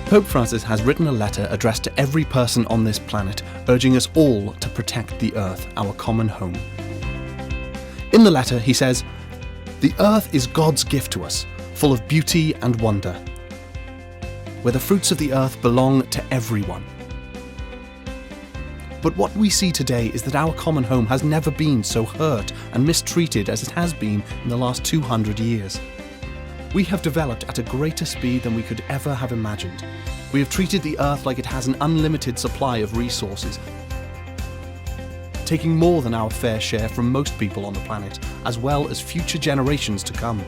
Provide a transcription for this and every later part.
Pope Francis has written a letter addressed to every person on this planet, urging us all to protect the earth, our common home. In the letter, he says, "The earth is God's gift to us, full of beauty and wonder, where the fruits of the earth belong to everyone." But what we see today is that our common home has never been so hurt and mistreated as it has been in the last 200 years. We have developed at a greater speed than we could ever have imagined. We have treated the earth like it has an unlimited supply of resources, taking more than our fair share from most people on the planet, as well as future generations to come.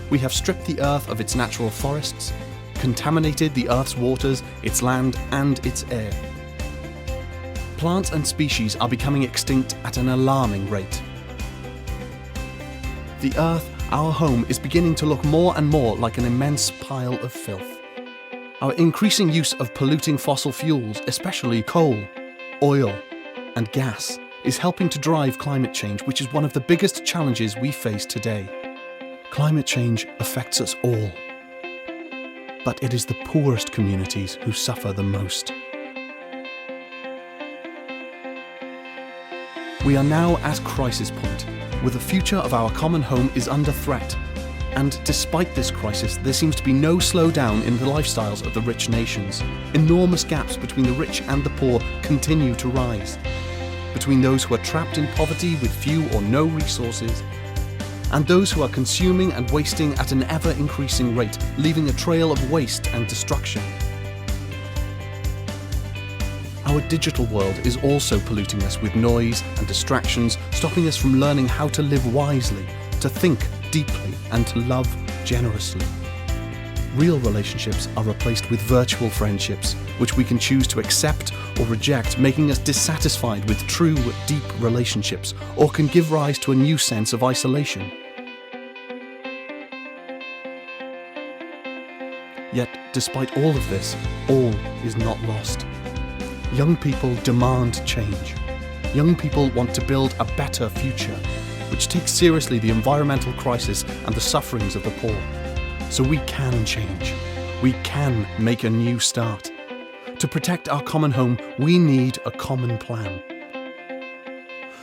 We have stripped the earth of its natural forests, contaminated the earth's waters, its land, and its air. Plants and species are becoming extinct at an alarming rate. The earth, our home, is beginning to look more and more like an immense pile of filth. Our increasing use of polluting fossil fuels, especially coal, oil, and gas, is helping to drive climate change, which is one of the biggest challenges we face today. Climate change affects us all, but it is the poorest communities who suffer the most. We are now at crisis point, where the future of our common home is under threat. And despite this crisis, there seems to be no slowdown in the lifestyles of the rich nations. Enormous gaps between the rich and the poor continue to rise, between those who are trapped in poverty with few or no resources, and those who are consuming and wasting at an ever-increasing rate, leaving a trail of waste and destruction. Our digital world is also polluting us with noise and distractions, stopping us from learning how to live wisely, to think deeply, and to love generously. Real relationships are replaced with virtual friendships, which we can choose to accept or reject, making us dissatisfied with true, deep relationships, or can give rise to a new sense of isolation. Yet, despite all of this, all is not lost. Young people demand change. Young people want to build a better future, which takes seriously the environmental crisis and the sufferings of the poor. So we can change. We can make a new start. To protect our common home, we need a common plan.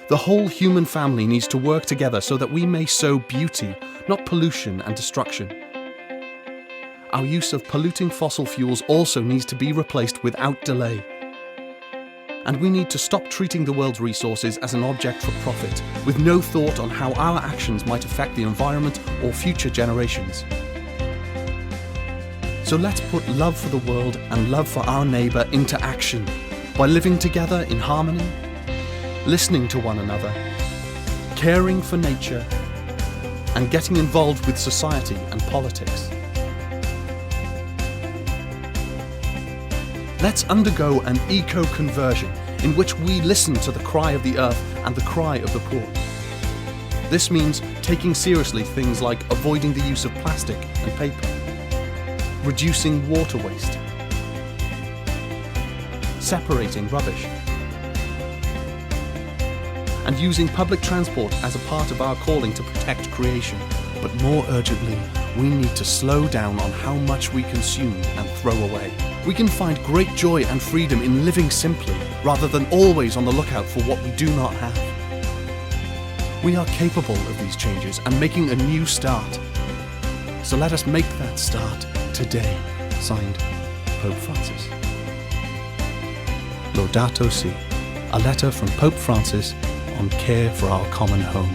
The whole human family needs to work together so that we may sow beauty, not pollution and destruction. Our use of polluting fossil fuels also needs to be replaced without delay. And we need to stop treating the world's resources as an object for profit, with no thought on how our actions might affect the environment or future generations. So let's put love for the world and love for our neighbour into action by living together in harmony, listening to one another, caring for nature, and getting involved with society and politics. Let's undergo an eco-conversion in which we listen to the cry of the earth and the cry of the poor. This means taking seriously things like avoiding the use of plastic and paper, reducing water waste, separating rubbish, and using public transport as a part of our calling to protect creation. But more urgently, we need to slow down on how much we consume and throw away. We can find great joy and freedom in living simply, rather than always on the lookout for what we do not have. We are capable of these changes and making a new start. So let us make that start today. Signed, Pope Francis. Laudato Si, a letter from Pope Francis on care for our common home.